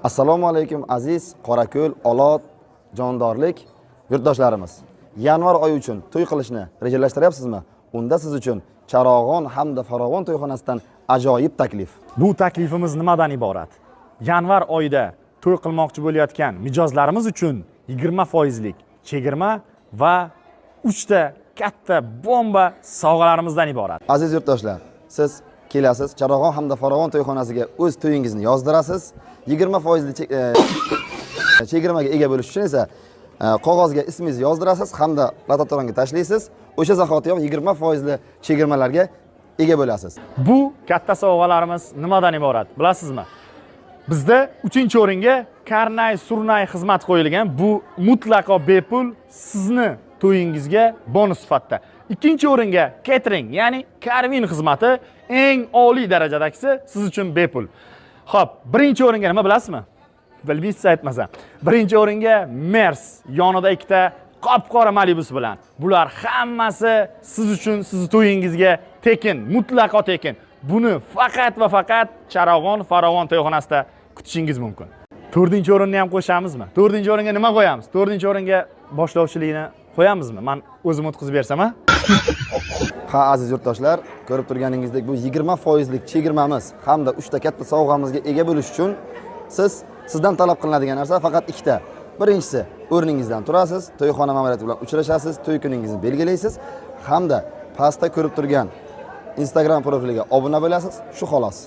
Assalomu alaykum aziz Qorako'l, Olot, Jondorlik yurtdoshlarimiz. Yanvar oyi uchun to'y qilishni rejalashtiryapsizmi? Unda siz uchun Charog'on hamda Farovon to'yxonasidan ajoyib taklif. Bu taklifimiz nimadan iborat? Yanvar oyida to'y qilmoqchi bo'layotgan mijozlarimiz uchun 20% chegirma va 3 ta katta bomba sovg'alarimizdan iborat. Aziz yurtdoshlar, siz kelasiz, Charog'on hamda Farovon to'yxonasiga o'z to'yingizni yozdirasiz. 20% chegirmaga ega bo'lish uchun esa qog'ozga ismingizni yozdirasiz hamda lototoronga tashlaysiz. O'sha zahotiyoq 20% chegirmalarga ega bo'lasiz. Bu katta sovg'alarimiz nimadan iborat, bilasizmi? Bizda 3-o'ringa karnay, surnay xizmat qo'yilgan. Bu mutlaqo bepul sizni to'yingizga bonus sifatida. 2-o'ringa catering, ya'ni karvin xizmati eng oliy darajadagisi siz uchun bepul. Xo'p, 1-o'ringa nima bilasizmi? Bilmaysiz aytmasam. 1-o'ringa Mers, yonida ikkita qop-qora Malibus bilan. Bular hammasi siz uchun, siz to'yingizga tekin, mutlaqo tekin. Buni faqat va faqat Charog'on Farovon to'yxonasida kutishingiz mumkin. 4-o'rinni ham qo'shamizmi? 4-o'ringa nima qo'yamiz? 4-o'ringa boshlovchilikni qo'yamizmi? Men o'zim o'tkazib bersam, ha? Ha, aziz yurtdoshlar, ko'rib turganingizdek bu 20% chegirmamiz hamda 3 ta katta sovg'amizga ega bo'lish uchun sizdan talab qilinadigan narsa faqat 2 ta. Birinchisi, o'rningizdan turasiz, to'yxona ma'muriyati bilan uchrashasiz, to'y kuningizni belgilaysiz hamda pastda ko'rib turgan Instagram profiliga obuna bo'lasiz, shu xolos.